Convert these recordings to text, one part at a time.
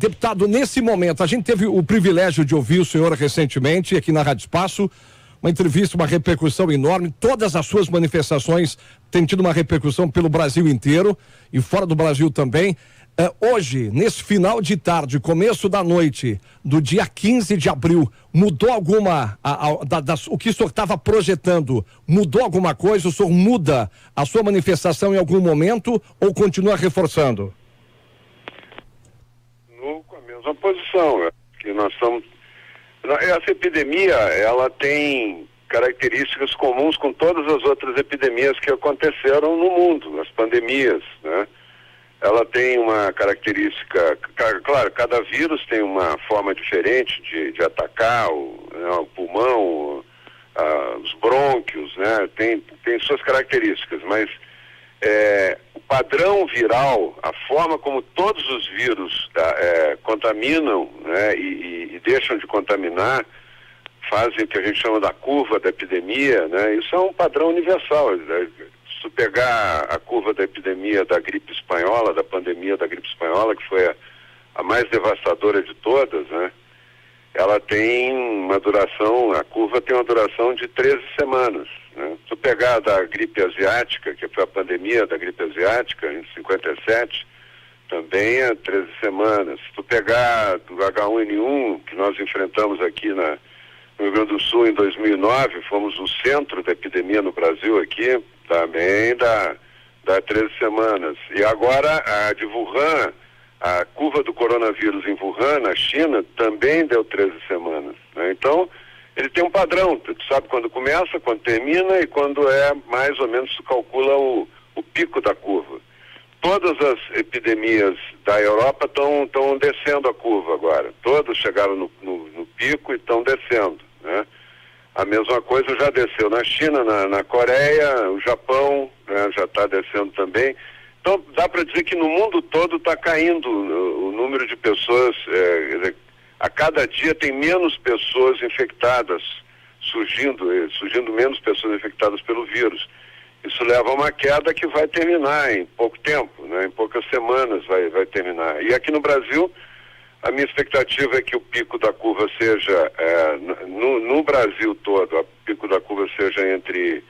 Deputado, nesse momento, a gente teve o privilégio de ouvir o senhor recentemente aqui na Rádio Espaço, uma entrevista, uma repercussão enorme, todas as suas manifestações têm tido uma repercussão pelo Brasil inteiro e fora do Brasil também. Hoje, nesse final de tarde, começo da noite, do dia 15 de abril, mudou alguma, o que o senhor estava projetando, mudou alguma coisa? O senhor muda a sua manifestação em algum momento ou continua reforçando? Com a mesma posição, que nós estamos... Essa epidemia, ela tem características comuns com todas as outras epidemias que aconteceram no mundo, as pandemias, né? Ela tem uma característica, claro, cada vírus tem uma forma diferente de atacar o pulmão, os brônquios, né? Tem suas características, mas o padrão viral, a forma como todos os vírus contaminam, né, e deixam de contaminar, fazem o que a gente chama da curva da epidemia, né? Isso é um padrão universal. Se tu pegar a curva da epidemia da gripe espanhola, da pandemia da gripe espanhola, que foi a mais devastadora de todas, né? Ela tem uma duração, a curva tem uma duração de 13 semanas, né? Se tu pegar a da gripe asiática, que foi a pandemia da gripe asiática, em 57, também é 13 semanas. Se tu pegar do H1N1, que nós enfrentamos aqui no Rio Grande do Sul em 2009, fomos o centro da epidemia no Brasil aqui, também dá 13 semanas. E agora a de Wuhan, a curva do coronavírus em Wuhan, na China, também deu 13 semanas, né? Então, ele tem um padrão, tu sabe quando começa, quando termina e quando mais ou menos se calcula o pico da curva. Todas as epidemias da Europa estão descendo a curva agora. Todas chegaram no pico e estão descendo, né? A mesma coisa já desceu na China, na Coreia, o Japão, né, já está descendo também. Então dá para dizer que no mundo todo está caindo o número de pessoas, a cada dia tem menos pessoas infectadas, surgindo menos pessoas infectadas pelo vírus. Isso leva a uma queda que vai terminar em pouco tempo, né? Em poucas semanas vai terminar. E aqui no Brasil, a minha expectativa é que o pico da curva seja, no Brasil todo, o pico da curva seja entre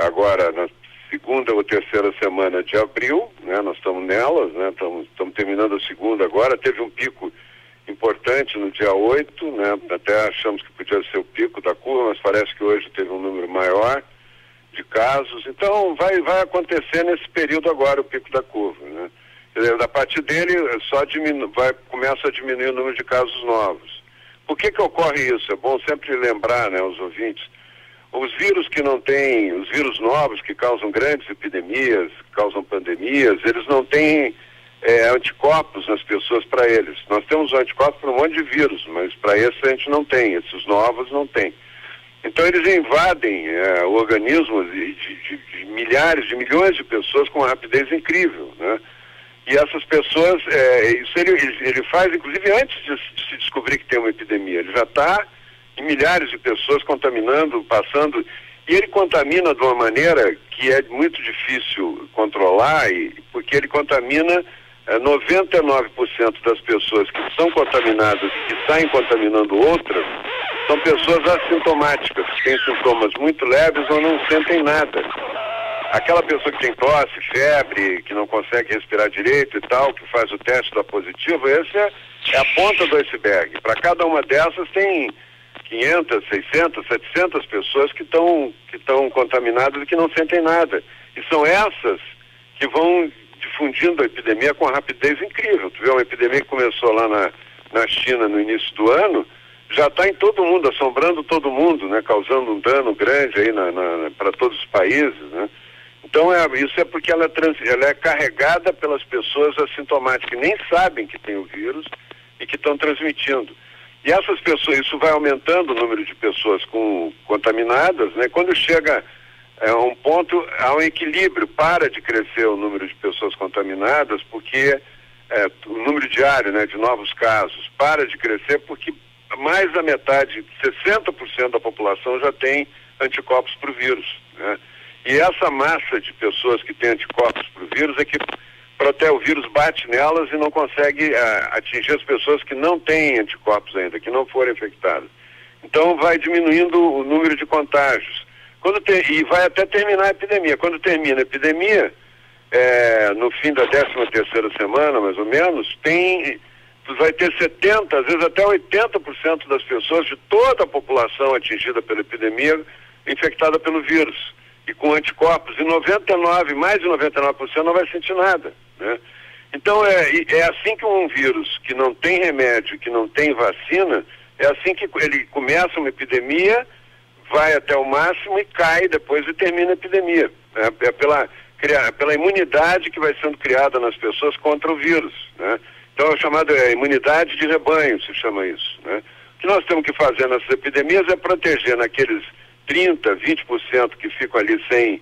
agora, na segunda ou terceira semana de abril, né? Nós estamos nelas, né? Estamos terminando a segunda agora, teve um pico importante no dia 8, né? Até achamos que podia ser o pico da curva, mas parece que hoje teve um número maior de casos. Então vai acontecer nesse período agora o pico da curva, né? A partir dele começa a diminuir o número de casos novos. Por que ocorre isso? É bom sempre lembrar, né, os ouvintes. Os vírus os vírus novos que causam grandes epidemias, causam pandemias, eles não têm anticorpos nas pessoas para eles. Nós temos anticorpos para um monte de vírus, mas para esses a gente não tem, esses novos não tem. Então eles invadem o organismo de milhares, de milhões de pessoas com uma rapidez incrível, né? E essas pessoas, isso ele faz inclusive antes de se descobrir que tem uma epidemia. Ele já está em milhares de pessoas contaminando, passando, e ele contamina de uma maneira que é muito difícil controlar, porque ele contamina 99% das pessoas que são contaminadas e que saem contaminando outras, são pessoas assintomáticas, que têm sintomas muito leves ou não sentem nada. Aquela pessoa que tem tosse, febre, que não consegue respirar direito e tal, que faz o teste da positivo, essa é a ponta do iceberg. Para cada uma dessas tem 500, 600, 700 pessoas que estão contaminadas e que não sentem nada. E são essas que vão difundindo a epidemia com uma rapidez incrível. Tu vê uma epidemia que começou lá na China no início do ano, já está em todo mundo, assombrando todo mundo, né? Causando um dano grande aí para todos os países, né? Então isso é porque ela é carregada pelas pessoas assintomáticas, que nem sabem que tem o vírus e que estão transmitindo. E essas pessoas, isso vai aumentando o número de pessoas contaminadas, né? Quando chega a um ponto, há um equilíbrio, para de crescer o número de pessoas contaminadas, porque o número diário, né, de novos casos para de crescer, porque mais da metade, 60% da população já tem anticorpos para o vírus, né? E essa massa de pessoas que têm anticorpos para o vírus é que o vírus bate nelas e não consegue atingir as pessoas que não têm anticorpos ainda, que não foram infectadas. Então vai diminuindo o número de contágios. E vai até terminar a epidemia. Quando termina a epidemia, no fim da 13ª semana, mais ou menos, vai ter 70%, às vezes até 80% das pessoas de toda a população atingida pela epidemia infectada pelo vírus. E com anticorpos, e mais de 99% não vai sentir nada, né? Então é assim que um vírus que não tem remédio, que não tem vacina, é assim que ele começa uma epidemia, vai até o máximo e cai depois e termina a epidemia. É pela imunidade que vai sendo criada nas pessoas contra o vírus, né? Então é chamado imunidade de rebanho, se chama isso, né? O que nós temos que fazer nessas epidemias é proteger naqueles 30%, 20% que ficam ali sem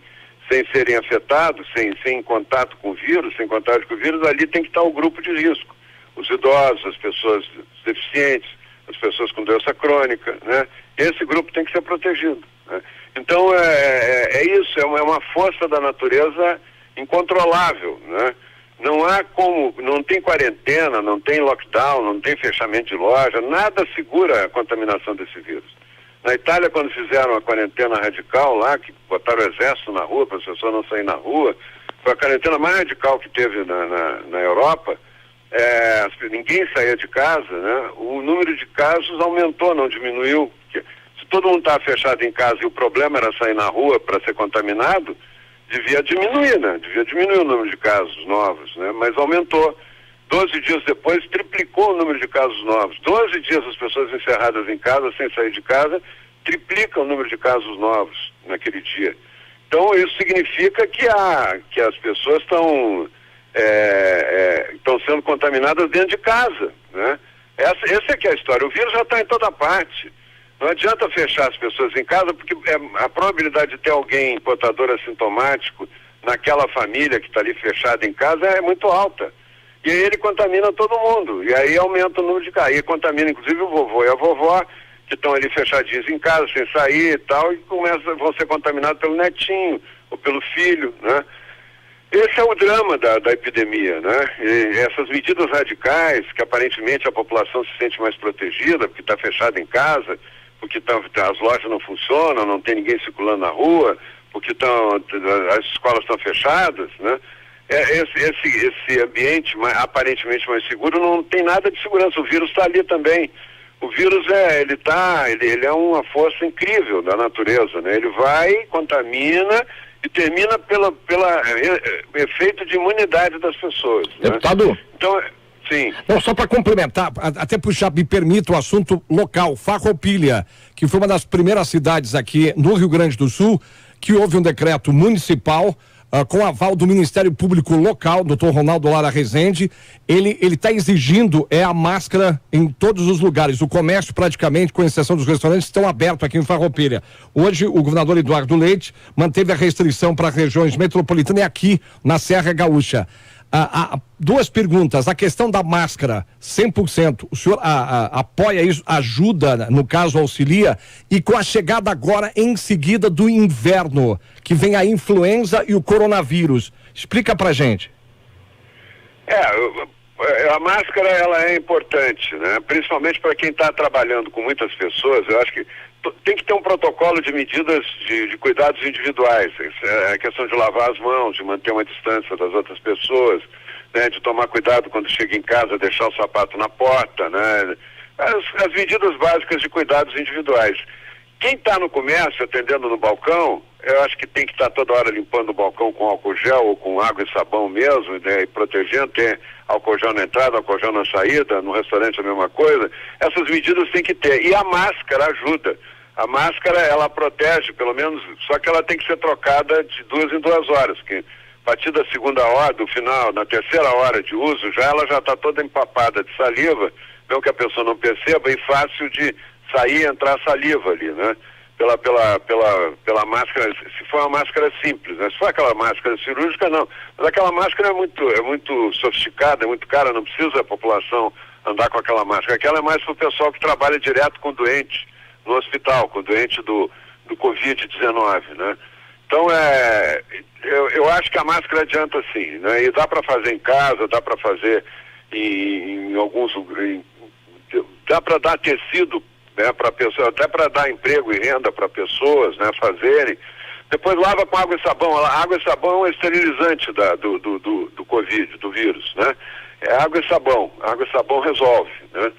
serem afetados, sem contato com o vírus, sem contato com o vírus, ali tem que estar o grupo de risco. Os idosos, as pessoas deficientes, as pessoas com doença crônica, né? Esse grupo tem que ser protegido, né? Então é isso, é uma força da natureza incontrolável, né? Não tem quarentena, não tem lockdown, não tem fechamento de loja, nada segura a contaminação desse vírus. Na Itália, quando fizeram a quarentena radical lá, que botaram o exército na rua para as pessoas não saírem na rua, foi a quarentena mais radical que teve na Europa. Ninguém saía de casa, né? O número de casos aumentou, não diminuiu. Se todo mundo estava fechado em casa e o problema era sair na rua para ser contaminado, devia diminuir, né? Devia diminuir o número de casos novos, né? Mas aumentou. 12 dias depois, triplicou o número de casos novos. 12 dias as pessoas encerradas em casa, sem sair de casa, triplica o número de casos novos naquele dia. Então, isso significa que as pessoas estão sendo contaminadas dentro de casa, né? Essa é que é a história. O vírus já está em toda parte. Não adianta fechar as pessoas em casa, porque a probabilidade de ter alguém portador assintomático naquela família que está ali fechada em casa é muito alta. E aí ele contamina todo mundo. E aí aumenta o número de casos. E contamina inclusive o vovô e a vovó, que estão ali fechadinhos em casa, sem sair e tal, e vão ser contaminados pelo netinho ou pelo filho, né? Esse é o drama da epidemia, né? E essas medidas radicais, que aparentemente a população se sente mais protegida, porque está fechada em casa, porque as lojas não funcionam, não tem ninguém circulando na rua, porque as escolas estão fechadas, né? Esse ambiente aparentemente mais seguro não tem nada de segurança. O vírus está ali também. O vírus ele é uma força incrível da natureza, né? Ele vai, contamina e termina pelo efeito de imunidade das pessoas, né? Deputado. Então, sim. Não, só para complementar, até puxar, me permita, o assunto local, Farroupilha, que foi uma das primeiras cidades aqui no Rio Grande do Sul, que houve um decreto municipal com aval do Ministério Público local, doutor Ronaldo Lara Rezende. Ele está exigindo a máscara em todos os lugares. O comércio, praticamente, com exceção dos restaurantes, estão abertos aqui em Farroupilha. Hoje, o governador Eduardo Leite manteve a restrição para regiões metropolitanas e aqui na Serra Gaúcha. Duas perguntas. A questão da máscara, 100%, o senhor apoia isso, ajuda, no caso auxilia, e com a chegada agora em seguida do inverno, que vem a influenza e o coronavírus, explica pra gente. A máscara, ela é importante, né? Principalmente para quem está trabalhando com muitas pessoas. Eu acho que tem que ter um protocolo de medidas de cuidados individuais. É a questão de lavar as mãos, de manter uma distância das outras pessoas, né? De tomar cuidado quando chega em casa, deixar o sapato na porta, né? As medidas básicas de cuidados individuais. Quem está no comércio, atendendo no balcão, eu acho que tem que estar toda hora limpando o balcão com álcool gel ou com água e sabão mesmo, né? E protegendo, tem álcool gel na entrada, álcool gel na saída, no restaurante a mesma coisa. Essas medidas tem que ter. E a máscara ajuda. A máscara, ela protege, pelo menos, só que ela tem que ser trocada de 2 em 2 horas, que a partir da segunda hora, do final, na terceira hora de uso, ela já está toda empapada de saliva, não que a pessoa não perceba, e fácil de sair e entrar saliva ali, né? Pela máscara, se for uma máscara simples, né? Se for aquela máscara cirúrgica, não. Mas aquela máscara é muito sofisticada, é muito cara, não precisa a população andar com aquela máscara. Aquela é mais para o pessoal que trabalha direto com doente no hospital, com doente do Covid-19, né? Então, eu acho que a máscara adianta sim, né? E dá para fazer em casa, dá para fazer em alguns lugares, dá para dar tecido, né, para pessoas, até para dar emprego e renda para pessoas, né, fazerem. Depois lava com água e sabão. Água e sabão é um esterilizante do Covid, do vírus, né? É água e sabão. Água e sabão resolve, né?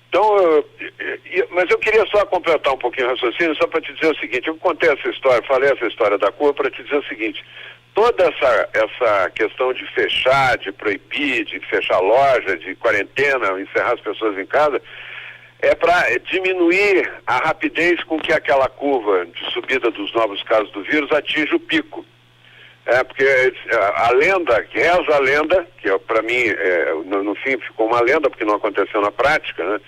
Então, mas eu queria só completar um pouquinho o raciocínio, só para te dizer o seguinte: eu contei essa história, falei essa história da curva para te dizer o seguinte: toda essa questão de fechar, de proibir, de fechar loja, de quarentena, encerrar as pessoas em casa, é para diminuir a rapidez com que aquela curva de subida dos novos casos do vírus atinge o pico. Porque a lenda, que reza a lenda, que para mim, no fim ficou uma lenda porque não aconteceu na prática, né?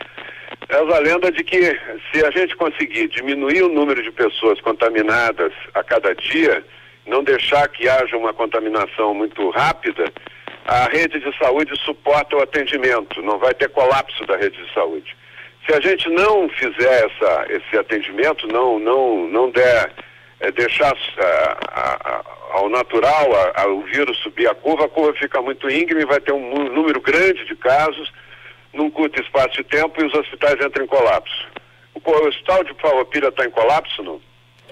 Reza a lenda de que se a gente conseguir diminuir o número de pessoas contaminadas a cada dia, não deixar que haja uma contaminação muito rápida, a rede de saúde suporta o atendimento, não vai ter colapso da rede de saúde. Se a gente não fizer esse atendimento, não der, deixar ao natural o vírus subir a curva fica muito íngreme, vai ter um número grande de casos num curto espaço de tempo e os hospitais entram em colapso. O hospital de Farroupilha está em colapso, não?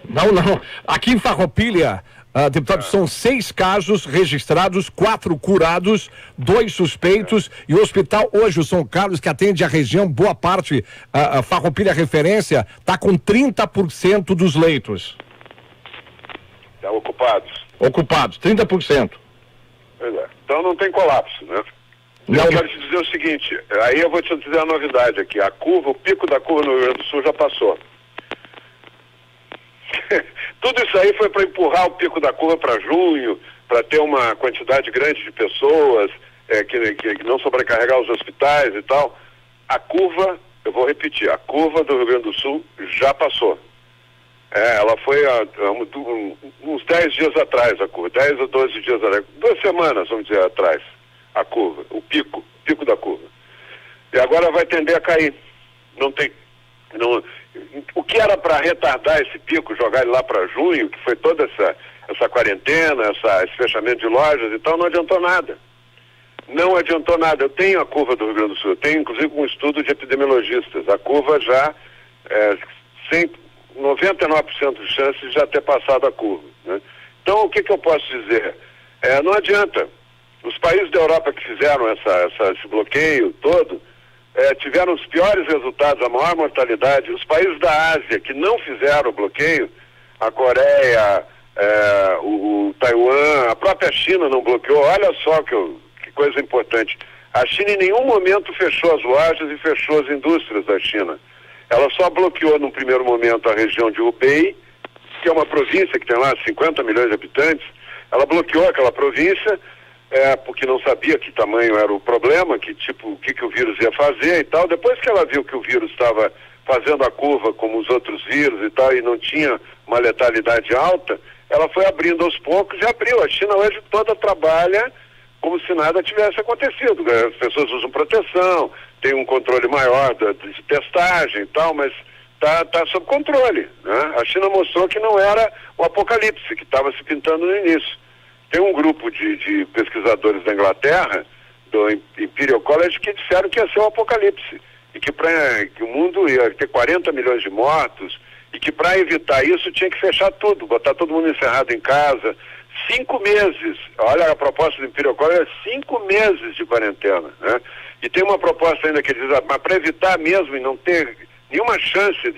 Não. Aqui em Farroupilha, deputado, são 6 casos registrados, 4 curados, 2 suspeitos, e o hospital hoje, o São Carlos, que atende a região, boa parte, a Farroupilha referência, está com 30% dos leitos. Tá ocupados. Ocupados, 30%. Pois é. Então não tem colapso, né? Eu quero te dizer o seguinte, aí eu vou te dizer a novidade aqui, o pico da curva no Rio Grande do Sul já passou. Tudo isso aí foi para empurrar o pico da curva para junho, para ter uma quantidade grande de pessoas, que não sobrecarregar os hospitais e tal. A curva, eu vou repetir, a curva do Rio Grande do Sul já passou. Ela foi uns 10 dias atrás, a curva, 10 ou 12 dias atrás, 2 semanas, vamos dizer, atrás, a curva, o pico da curva. E agora vai tender a cair. O que era para retardar esse pico, jogar ele lá para junho, que foi toda essa quarentena, esse fechamento de lojas e tal, não adiantou nada. Não adiantou nada. Eu tenho a curva do Rio Grande do Sul, eu tenho inclusive um estudo de epidemiologistas. A curva já, 99% de chances de já ter passado a curva, né? Então, o que eu posso dizer? Não adianta. Os países da Europa que fizeram esse bloqueio todo, tiveram os piores resultados, a maior mortalidade. Os países da Ásia que não fizeram o bloqueio, a Coreia, o Taiwan, a própria China não bloqueou. Olha só que coisa importante. A China em nenhum momento fechou as lojas e fechou as indústrias da China. Ela só bloqueou num primeiro momento a região de Hubei, que é uma província que tem lá 50 milhões de habitantes. Ela bloqueou aquela província, porque não sabia que tamanho era o problema, o que o vírus ia fazer e tal. Depois que ela viu que o vírus estava fazendo a curva como os outros vírus e tal, e não tinha uma letalidade alta, ela foi abrindo aos poucos e abriu. A China hoje toda trabalha como se nada tivesse acontecido. As pessoas usam proteção, tem um controle maior de testagem e tal, mas está sob controle, né? A China mostrou que não era o apocalipse que estava se pintando no início. Tem um grupo de pesquisadores da Inglaterra, do Imperial College, que disseram que ia ser um apocalipse e que o mundo ia ter 40 milhões de mortos e que para evitar isso tinha que fechar tudo, botar todo mundo encerrado em casa. 5 meses, olha a proposta do Imperial College, 5 meses de quarentena, né? E tem uma proposta ainda que diz, mas para evitar mesmo e não ter nenhuma chance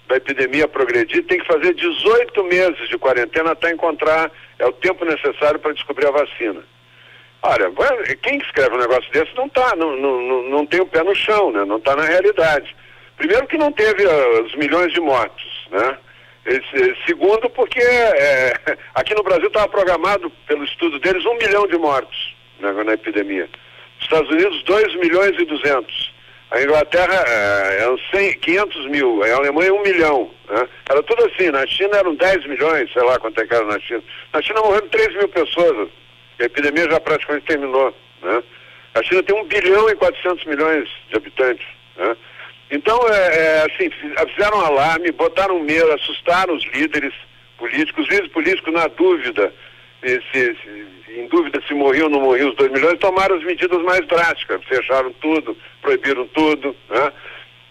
da epidemia progredir, tem que fazer 18 meses de quarentena até encontrar o tempo necessário para descobrir a vacina. Olha, quem escreve um negócio desse não tem o pé no chão, né? Não está na realidade. Primeiro que não teve os milhões de mortos, né? Segundo porque aqui no Brasil estava programado, pelo estudo deles, 1 milhão de mortos, né, na epidemia. Nos Estados Unidos, 2 milhões e 200. A Inglaterra, 500 mil. A Alemanha, 1 milhão. Né? Era tudo assim. Na China eram 10 milhões, sei lá quanto é que era na China. Na China morreram 3 mil pessoas. A epidemia já praticamente terminou. Né? A China tem 1 bilhão e 400 milhões de habitantes. Né? Então, assim, fizeram alarme, botaram medo, assustaram os líderes políticos. Os líderes políticos, na dúvida, morriam ou não morriam os 2 milhões, tomaram as medidas mais drásticas, fecharam tudo, proibiram tudo, né?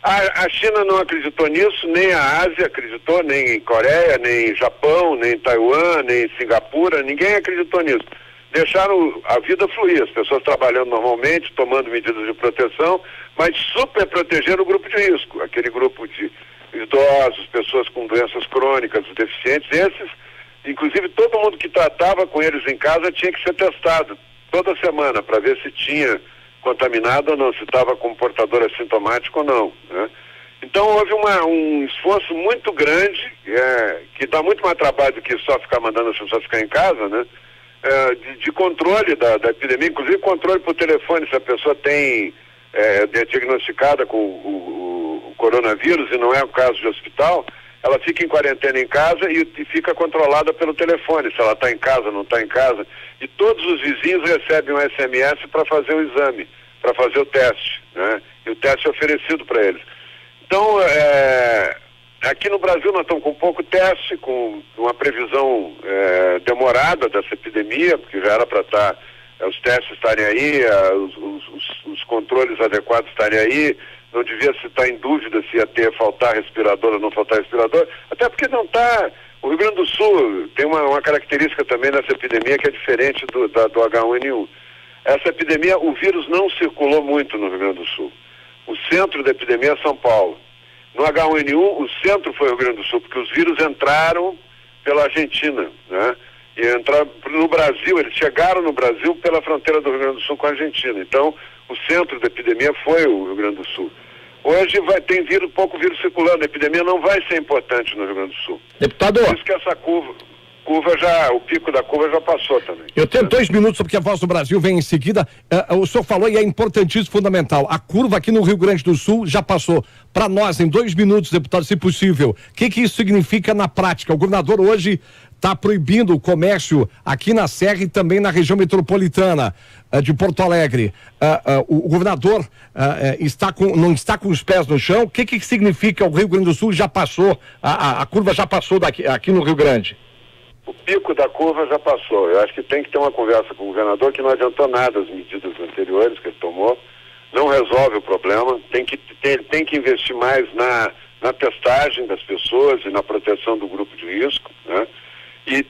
A China não acreditou nisso, nem a Ásia acreditou, nem em Coreia, nem em Japão, nem em Taiwan, nem em Singapura, ninguém acreditou nisso. Deixaram a vida fluir, as pessoas trabalhando normalmente, tomando medidas de proteção, mas super protegeram o grupo de risco, aquele grupo de idosos, pessoas com doenças crônicas, deficientes, esses, inclusive todo mundo que tratava com eles em casa tinha que ser testado toda semana para ver se tinha contaminado ou não, se estava com portador assintomático ou não, né? Então houve um esforço muito grande, que dá muito mais trabalho do que só ficar mandando as pessoas ficar em casa, né? De controle da epidemia, inclusive controle por telefone, se a pessoa é diagnosticada com o coronavírus e não é o caso de hospital, ela fica em quarentena em casa e fica controlada pelo telefone, se ela está em casa, não está em casa. E todos os vizinhos recebem um SMS para fazer o exame, para fazer o teste, né? E o teste é oferecido para eles. Então, aqui no Brasil nós estamos com pouco teste, com uma previsão demorada dessa epidemia, porque já era para os testes estarem aí, os controles adequados estarem aí. Não devia se estar em dúvida se ia faltar respirador ou não faltar respirador, até porque não está. O Rio Grande do Sul tem uma característica também nessa epidemia que é diferente do H1N1. Essa epidemia, o vírus não circulou muito no Rio Grande do Sul. O centro da epidemia é São Paulo. No H1N1, o centro foi o Rio Grande do Sul, porque os vírus entraram pela Argentina, né? E entraram no Brasil, eles chegaram no Brasil pela fronteira do Rio Grande do Sul com a Argentina. Então, o centro da epidemia foi o Rio Grande do Sul. Hoje tem pouco vírus circulando, a epidemia não vai ser importante no Rio Grande do Sul. Deputado... Por isso que essa o pico da curva já passou também. Eu tenho 2 minutos, porque a Voz do Brasil vem em seguida. O senhor falou e é importantíssimo, fundamental. A curva aqui no Rio Grande do Sul já passou. Para nós, em 2 minutos, deputado, se possível, o que isso significa na prática? O governador hoje está proibindo o comércio aqui na Serra e também na região metropolitana de Porto Alegre. O governador não está com os pés no chão. O que significa o Rio Grande do Sul já passou, a curva já passou aqui no Rio Grande? O pico da curva já passou. Eu acho que tem que ter uma conversa com o governador, que não adiantou nada as medidas anteriores que ele tomou. Não resolve o problema. Tem que investir mais na testagem das pessoas e na proteção do grupo de risco, né? E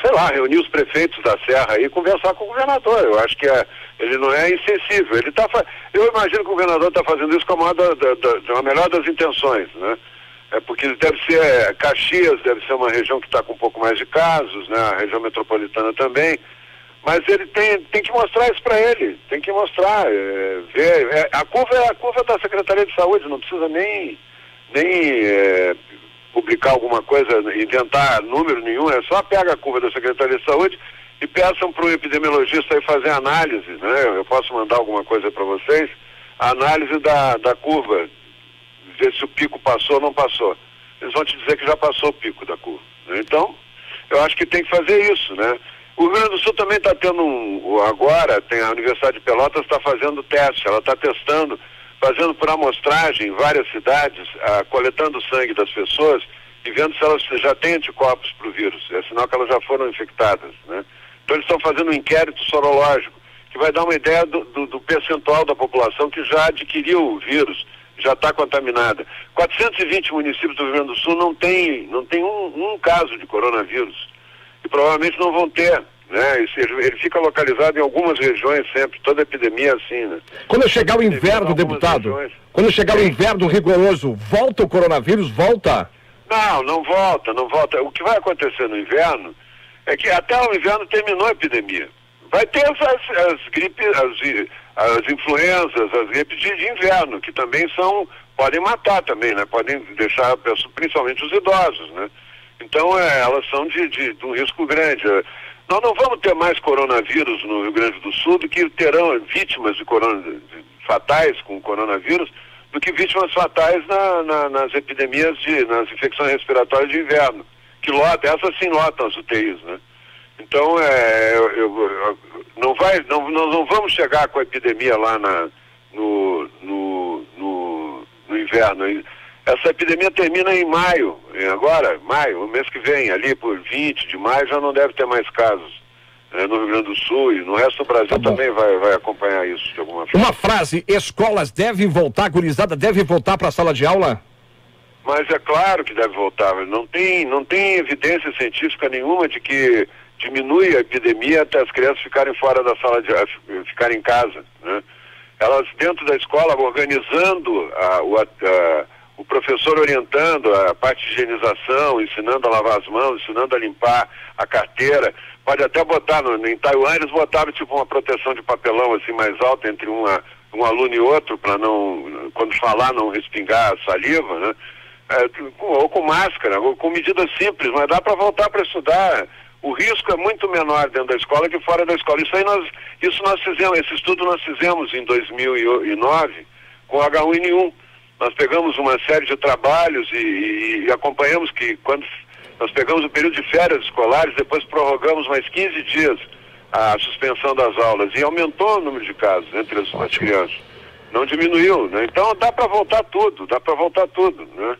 sei lá, reunir os prefeitos da Serra e conversar com o governador. Eu acho que ele não é insensível. Eu imagino que o governador está fazendo isso com a melhor das intenções, né? Porque deve ser Caxias, deve ser uma região que está com um pouco mais de casos, né? A região metropolitana também. Mas ele tem que mostrar isso para ele, tem que mostrar, ver. A curva é a curva da Secretaria de Saúde, não precisa nem publicar alguma coisa, inventar número nenhum, é só pega a curva da Secretaria de Saúde e peçam para um epidemiologista aí fazer análise, né? Eu posso mandar alguma coisa para vocês, a análise da curva, ver se o pico passou ou não passou. Eles vão te dizer que já passou o pico da curva, né? Então, eu acho que tem que fazer isso, né? O Rio Grande do Sul também está tendo agora, tem a Universidade de Pelotas está fazendo teste, ela está testando, fazendo por amostragem em várias cidades, coletando o sangue das pessoas e vendo se elas já têm anticorpos para o vírus, é sinal que elas já foram infectadas, né? Então eles estão fazendo um inquérito sorológico, que vai dar uma ideia do percentual da população que já adquiriu o vírus, já está contaminada. 420 municípios do Rio Grande do Sul não tem um caso de coronavírus, e provavelmente não vão ter, né? Ele fica localizado em algumas regiões sempre, toda epidemia é assim, né? Quando chegar o inverno, deputado, quando chegar o inverno rigoroso, volta o coronavírus? Volta? Não volta. O que vai acontecer no inverno é que até o inverno terminou a epidemia. Vai ter as gripes, as influenzas, as gripes de inverno, que também podem matar também, né? Podem deixar, principalmente os idosos, né? Então, elas são de um risco grande. Nós não vamos ter mais coronavírus no Rio Grande do Sul do que terão vítimas fatais com coronavírus, do que vítimas fatais nas epidemias, nas infecções respiratórias de inverno, que essas sim lotam as UTIs, né? Então, nós não vamos chegar com a epidemia lá no inverno. Essa epidemia termina em maio, o mês que vem, ali por 20 de maio, já não deve ter mais casos. no Rio Grande do Sul, e no resto do Brasil também vai acompanhar isso de alguma forma. Uma frase: escolas devem voltar, gurizada deve voltar para a sala de aula? Mas é claro que deve voltar. Não tem evidência científica nenhuma de que diminui a epidemia até as crianças ficarem fora da sala de aula, ficarem em casa, né? Elas dentro da escola, organizando o professor orientando a parte de higienização, ensinando a lavar as mãos, ensinando a limpar a carteira. Pode até botar, em Taiwan eles botaram tipo uma proteção de papelão assim mais alta entre um aluno e outro, para não, quando falar, não respingar a saliva, né? Ou com máscara, ou com medidas simples, mas dá para voltar para estudar. O risco é muito menor dentro da escola que fora da escola. Isso nós fizemos, esse estudo nós fizemos em 2009 com H1N1. Nós pegamos uma série de trabalhos e acompanhamos que quando nós pegamos o período de férias escolares, depois prorrogamos mais 15 dias a suspensão das aulas e aumentou o número de casos entre as crianças. Não diminuiu, né? Então dá para voltar tudo, né?